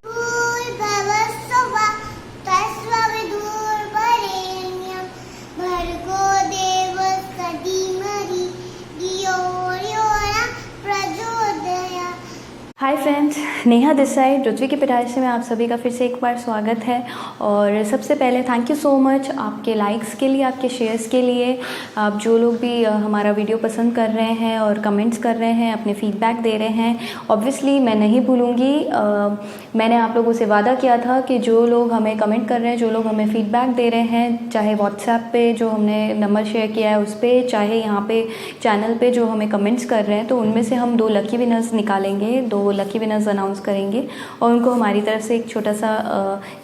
भूर्भुवस्सुवः तत्सवितुर्वरेण्यं भर्गो देवस्य धीमहि धियो यो न प्रचोदयात्। Hi friends, Neha this side Rutvi की पैदाइश में आप सभी का फिर से एक बार स्वागत है। और सबसे पहले थैंक यू सो मच आपके लाइक्स के लिए, आपके शेयर्स के लिए। आप जो लोग भी हमारा वीडियो पसंद कर रहे हैं और कमेंट्स कर रहे हैं, अपने फीडबैक दे रहे हैं, ऑब्वियसली मैं नहीं भूलूँगी। मैंने आप लोगों से वादा किया था कि जो लोग हमें कमेंट कर रहे हैं, जो लोग हमें फीडबैक दे रहे हैं, चाहे व्हाट्सएप पे जो हमने नंबर शेयर किया है उस पर, चाहे यहाँ पे चैनल पे जो हमें कमेंट्स कर रहे हैं, तो उनमें से हम 2 लकी विनर्स निकालेंगे, 2 लकी विनर्स अनाउंस करेंगे और उनको हमारी तरफ से एक छोटा सा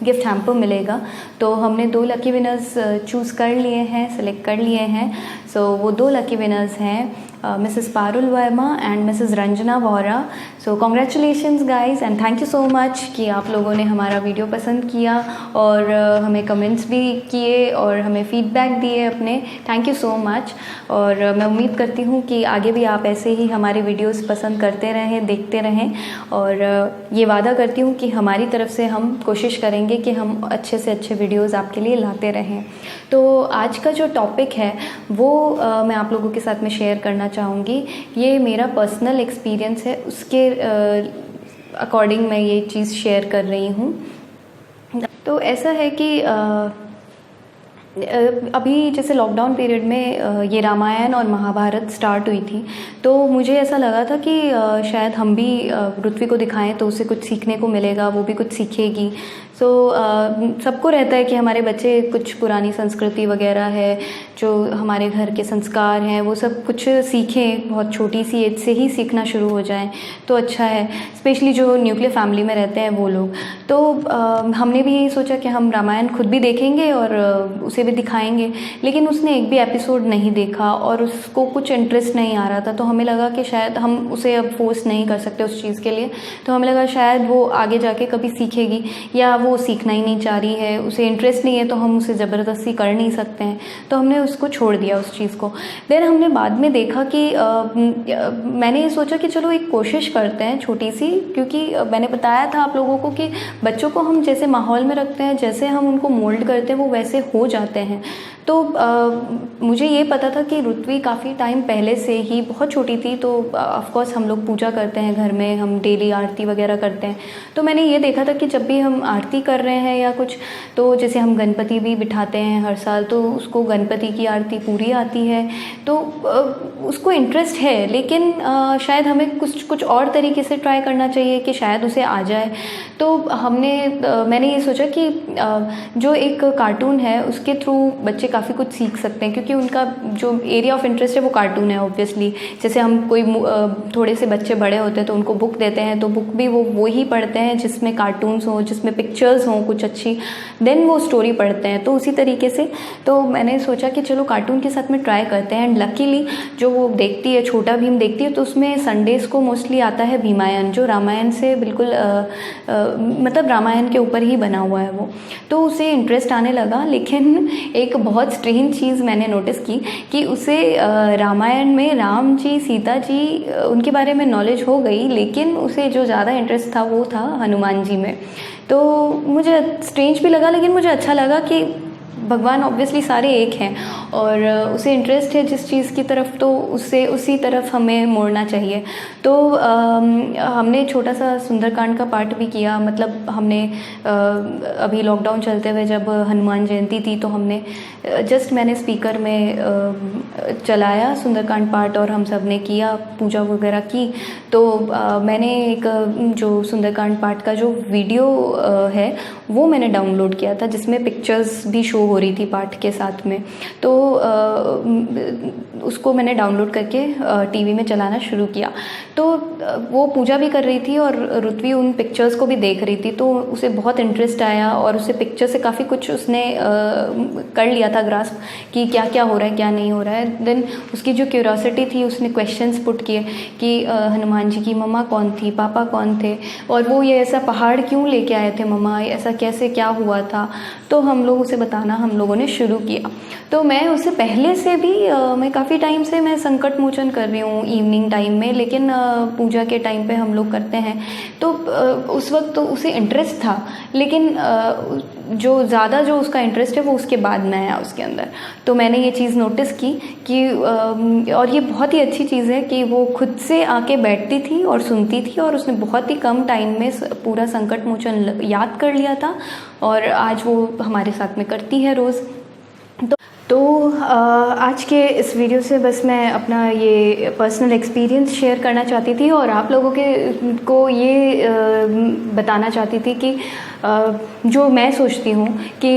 गिफ्ट हैम्पर मिलेगा। तो हमने 2 लकी विनर्स चूज़ कर लिए हैं, सेलेक्ट कर लिए हैं। सो वो 2 लकी विनर्स हैं Mrs Parul Verma and Mrs Ranjana Vora. So congratulations guys and thank you so much कि आप लोगों ने हमारा वीडियो पसंद किया और हमें कमेंट्स भी किए और हमें फीडबैक दिए अपने। Thank you so much. और मैं उम्मीद करती हूँ कि आगे भी आप ऐसे ही हमारे वीडियोस पसंद करते रहें, देखते रहें। और ये वादा करती हूँ कि हमारी तरफ से हम कोशिश करेंगे कि हम अच्छे से अच्छे वीडियोस आपके लिए लाते रहें। तो आज का जो टॉपिक है वो मैं आप लोगों के साथ में शेयर करना चाहूँगी। ये मेरा पर्सनल एक्सपीरियंस है, उसके अकॉर्डिंग मैं ये चीज़ शेयर कर रही हूँ। तो ऐसा है कि अभी जैसे लॉकडाउन पीरियड में ये रामायण और महाभारत स्टार्ट हुई थी, तो मुझे ऐसा लगा था कि शायद हम भी रुत्वी को दिखाएं तो उसे कुछ सीखने को मिलेगा, वो भी कुछ सीखेगी। सो सबको रहता है कि हमारे बच्चे कुछ पुरानी संस्कृति वगैरह है, जो हमारे घर के संस्कार हैं, वो सब कुछ सीखें, बहुत छोटी सी एज से ही सीखना शुरू हो जाएं तो अच्छा है, स्पेशली जो न्यूक्लियर फैमिली में रहते हैं वो लोग। तो हमने भी यही सोचा कि हम रामायण खुद भी देखेंगे और उसे भी दिखाएंगे। लेकिन उसने एक भी एपिसोड नहीं देखा और उसको कुछ इंटरेस्ट नहीं आ रहा था, तो हमें लगा कि शायद हम उसे अब फोर्स नहीं कर सकते उस चीज़ के लिए। तो हमें लगा शायद वो आगे जाके कभी सीखेगी, या वो सीखना ही नहीं चाह रही है, उसे इंटरेस्ट नहीं है, तो हम उसे ज़बरदस्ती कर नहीं सकते हैं, तो हमने उसको छोड़ दिया उस चीज़ को। देन हमने बाद में देखा कि मैंने ये सोचा कि चलो एक कोशिश करते हैं छोटी सी, क्योंकि मैंने बताया था आप लोगों को कि बच्चों को हम जैसे माहौल में रखते हैं, जैसे हम उनको मोल्ड करते हैं, वो वैसे हो जाते हैं। तो मुझे ये पता था कि रुत्वी काफ़ी टाइम पहले से ही बहुत छोटी थी, तो ऑफ कोर्स हम लोग पूजा करते हैं घर में, हम डेली आरती वगैरह करते हैं। तो मैंने ये देखा था कि जब भी हम आरती कर रहे हैं या कुछ, तो जैसे हम गणपति भी बिठाते हैं हर साल, तो उसको गणपति की आरती पूरी आती है, तो उसको इंटरेस्ट है। लेकिन शायद हमें कुछ और तरीके से ट्राई करना चाहिए कि शायद उसे आ जाए। तो मैंने ये सोचा कि जो एक कार्टून है उसके थ्रू बच्चे काफ़ी कुछ सीख सकते हैं, क्योंकि उनका जो एरिया ऑफ इंटरेस्ट है वो कार्टून है ऑब्वियसली। जैसे हम कोई थोड़े से बच्चे बड़े होते हैं तो उनको बुक देते हैं, तो बुक भी वो ही पढ़ते हैं जिसमें कार्टून्स हों, जिसमें पिक्चर्स हों कुछ अच्छी, देन वो स्टोरी पढ़ते हैं। तो उसी तरीके से तो मैंने सोचा कि चलो कार्टून के साथ में ट्राई करते हैं। एंड लकीली जो वो देखती है, छोटा भीम देखती है, तो उसमें संडेज़ को मोस्टली आता है भीमायन, जो रामायण से बिल्कुल मतलब रामायण के ऊपर ही बना हुआ है वो। तो उसे इंटरेस्ट आने लगा। लेकिन एक बहुत स्ट्रेंज चीज़ मैंने नोटिस की कि उसे रामायण में राम जी, सीता जी, उनके बारे में नॉलेज हो गई, लेकिन उसे जो ज़्यादा इंटरेस्ट था वो था हनुमान जी में। तो मुझे स्ट्रेंज भी लगा, लेकिन मुझे अच्छा लगा कि भगवान ऑब्वियसली सारे एक हैं और उसे इंटरेस्ट है जिस चीज़ की तरफ, तो उससे उसी तरफ हमें मोड़ना चाहिए। तो हमने छोटा सा सुंदरकांड का पाठ भी किया। मतलब हमने अभी लॉकडाउन चलते हुए जब हनुमान जयंती थी, तो हमने मैंने स्पीकर में चलाया सुंदरकांड पाठ और हम सब ने किया, पूजा वगैरह की। तो मैंने एक जो सुंदरकांड पाठ का जो वीडियो है वो मैंने डाउनलोड किया था, जिसमें पिक्चर्स भी शो हो रही थी पाठ के साथ में। तो उसको मैंने डाउनलोड करके टीवी में चलाना शुरू किया। तो वो पूजा भी कर रही थी और रुत्वी उन पिक्चर्स को भी देख रही थी, तो उसे बहुत इंटरेस्ट आया और उसे पिक्चर से काफ़ी कुछ उसने कर लिया था ग्रास्प कि क्या क्या हो रहा है, क्या नहीं हो रहा है। देन उसकी जो क्यूरियोसिटी थी, उसने क्वेश्चंस पुट किए कि हनुमान जी की मम्मा कौन थी, पापा कौन थे, और वो ये ऐसा पहाड़ क्यों लेके आए थे मम्मा, ऐसा कैसे क्या हुआ था। तो हम लोग उसे बताना हम लोगों ने शुरू किया। तो मैं उससे पहले से भी मैं काफ़ी टाइम से मैं संकट मोचन कर रही हूँ इवनिंग टाइम में, लेकिन पूजा के टाइम पे हम लोग करते हैं। तो उस वक्त तो उसे इंटरेस्ट था, लेकिन जो ज़्यादा जो उसका इंटरेस्ट है वो उसके बाद में आया उसके अंदर। तो मैंने ये चीज़ नोटिस की कि और ये बहुत ही अच्छी चीज़ है कि वो खुद से आके बैठती थी और सुनती थी, और उसने बहुत ही कम टाइम में पूरा संकट मोचन याद कर लिया था, और आज वो हमारे साथ में करती है रोज़। तो आज के इस वीडियो से बस मैं अपना ये पर्सनल एक्सपीरियंस शेयर करना चाहती थी, और आप लोगों को ये बताना चाहती थी कि जो मैं सोचती हूँ कि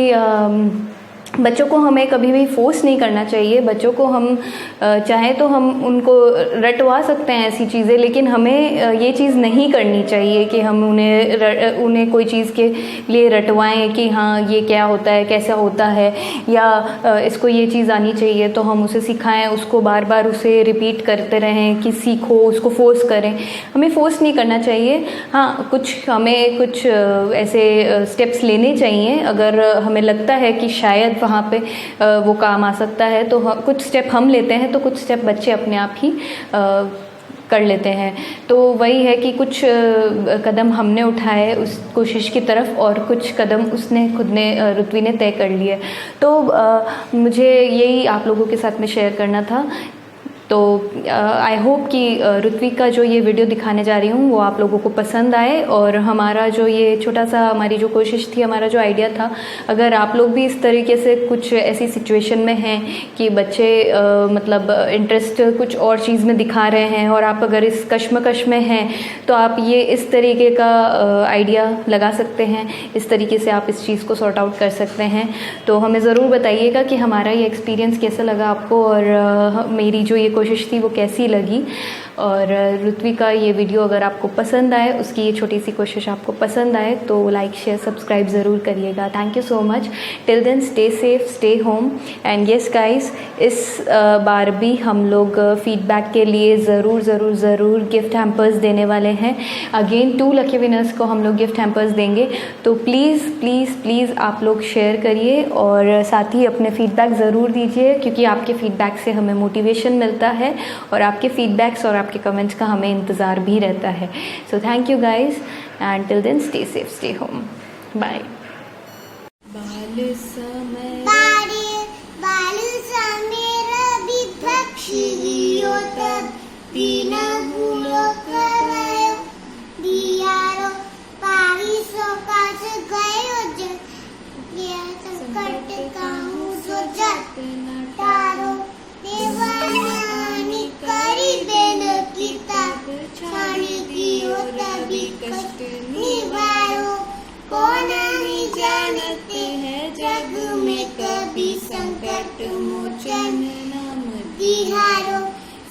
बच्चों को हमें कभी भी फोर्स नहीं करना चाहिए। बच्चों को हम चाहे तो हम उनको रटवा सकते हैं ऐसी चीज़ें, लेकिन हमें ये चीज़ नहीं करनी चाहिए कि हम उन्हें कोई चीज़ के लिए रटवाएं कि हाँ ये क्या होता है, कैसा होता है, या इसको ये चीज़ आनी चाहिए तो हम उसे सिखाएं, उसको बार बार उसे रिपीट करते रहें कि सीखो, उसको फोर्स करें। हमें फोर्स नहीं करना चाहिए। हाँ, हमें कुछ ऐसे स्टेप्स लेने चाहिए अगर हमें लगता है कि शायद वहाँ पे वो काम आ सकता है, तो कुछ स्टेप हम लेते हैं, तो कुछ स्टेप बच्चे अपने आप ही कर लेते हैं। तो वही है कि कुछ कदम हमने उठाए उस कोशिश की तरफ, और कुछ कदम उसने ऋत्वी ने तय कर लिए। तो मुझे यही आप लोगों के साथ में शेयर करना था। तो आई होप कि ऋत्वी का जो ये वीडियो दिखाने जा रही हूँ वो आप लोगों को पसंद आए, और हमारा जो ये छोटा सा हमारी जो कोशिश थी, हमारा जो आइडिया था, अगर आप लोग भी इस तरीके से कुछ ऐसी सिचुएशन में हैं कि बच्चे मतलब इंटरेस्ट कुछ और चीज़ में दिखा रहे हैं, और आप अगर इस कश्मकश में हैं, तो आप ये इस तरीके का आइडिया लगा सकते हैं, इस तरीके से आप इस चीज़ को सॉर्ट आउट कर सकते हैं। तो हमें ज़रूर बताइएगा कि हमारा ये एक्सपीरियंस कैसा लगा आपको, और मेरी जो ये कोशिश थी वो कैसी लगी। और ऋत्वी का ये वीडियो अगर आपको पसंद आए, उसकी ये छोटी सी कोशिश आपको पसंद आए, तो लाइक शेयर सब्सक्राइब ज़रूर करिएगा। Thank you so much. Till then stay safe, stay home, and yes guys, इस बार भी हम लोग फीडबैक के लिए ज़रूर गिफ्ट हैम्पर्स देने वाले हैं। अगेन 2 लकी विनर्स को हम लोग गिफ्ट हैम्पर्स देंगे। तो प्लीज़ आप लोग शेयर करिए, और साथ ही अपने फीडबैक ज़रूर दीजिए, क्योंकि आपके फीडबैक से हमें मोटिवेशन मिलता है, और आपके फीडबैक्स और आपके कमेंट्स का हमें इंतज़ार भी रहता है। So thank you guys, and till then stay safe, stay home, bye. जग में कभी संकट मोचन नाम तिहारो,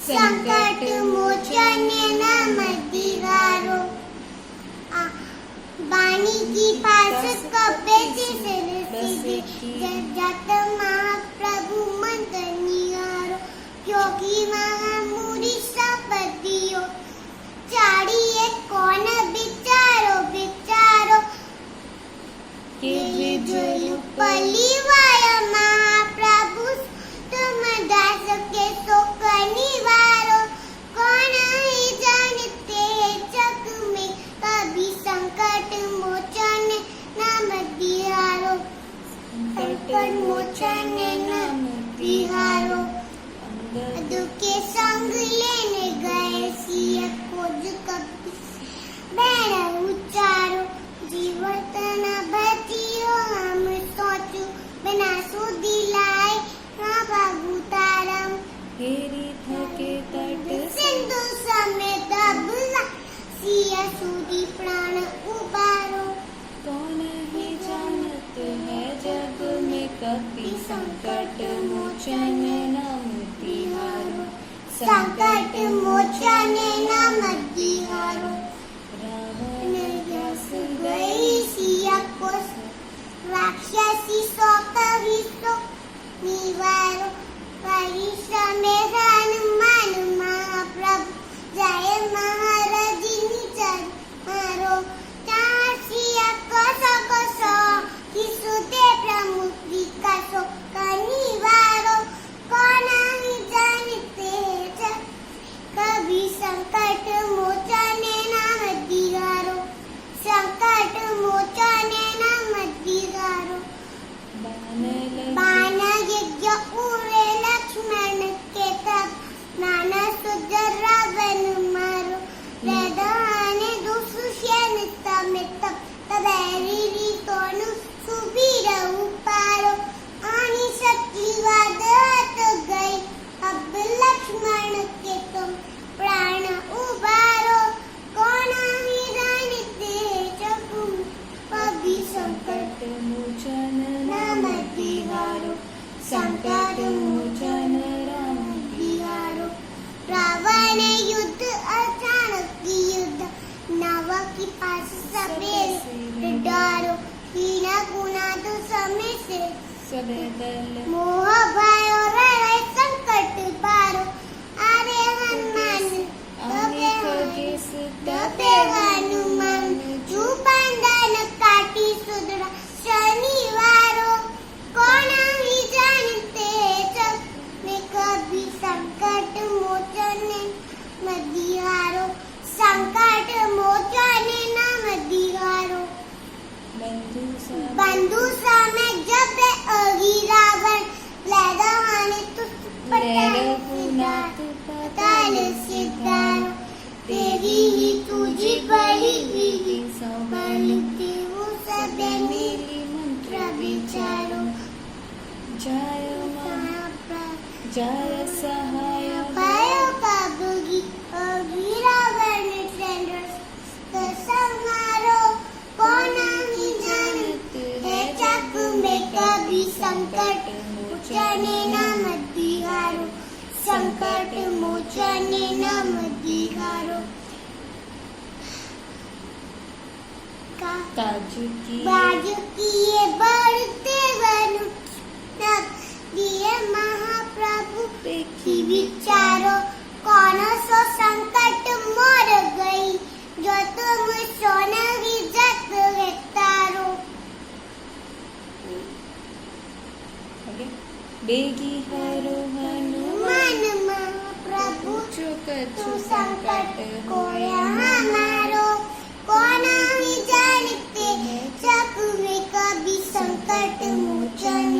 संकट मोचन नाम तिहारो। वाणी की पास कपे से जत महाप्रभु मंत्र निहारो, क्योंकि महामुनि सपतियो चाड़िए कौन बिचारो पलिवाय महाप्रभु तुम दास के शोक निवारो। कौन ही जानते हैं जग में कभी संकट मोचन नाम तिहारो, संकट मोचन नाम तिहारो। दुखे संग लेने गए सिया खोज कभी बैर उचारो, जीवत न बचियो हम सोचू बिना सुधी लाए हाँ बाबू तारम। हेरी थके तट सिंधु समेत बुला सिया सुधी प्राण उबारो। कौन ही जानत है जग में कभी संकट मोचन नाम तिहारो, संकट मोचन नाम तिहारो। गई सिया को राक्षसी सो कभी सो निवारो, परिश्रम हनुमान महाप्रभु जय महाराजिनी चर मारो। सिया को सो किसुते प्रमुख विकासो बाण यज्ञ उड़े लक्ष्मण के तब नाना सुंदर रावण मारो वेदाने दुष्यन समेत तबेरी रीतोनु सुबीर उपारो आनी शक्ति वादत गई अब लक्ष्मण के तुम प्राण उबारो कौन ही जानते चकु कभी संकट मोचन नाम तिहारो संकट मोचन राम तिहारो रावण युद्ध अचानक युद्ध नव की पास सवेरे डारो हीना गुना तो समय से सबे दल मोह भयो रे संकट पारो अरे हनुमान तबे हनुमान चुपंदन काटी सुदरा शनिवारो कौन ही जानते जब में कभी संकट मोचन मदिहारो संकट मोचन नाम दिहारो बंधु समय जब अगी रावण लैदाने तो पताल सिद्धारो तेरी ही तुझी बड़ी विधि संभलते वो सब मिली मंत्र विचारो जय जय सहाय भयो कबगी अगी रावण टेंडर्स तो संहारो कौन ही जानते है चक में कभी संकट मोचने नाम दिहारो संकट मोचने नाम दिहारो काज की बाज किए बढ़ते वनु तब दिए महाप्रभु की विचारो कौन सो संकट मोर गई जो तुम सोनरी जग तारो बेगी हरो मन महाप्रभु कछु संकट कोया हमारो कौन ही जानते जग में कभी संकट मोचन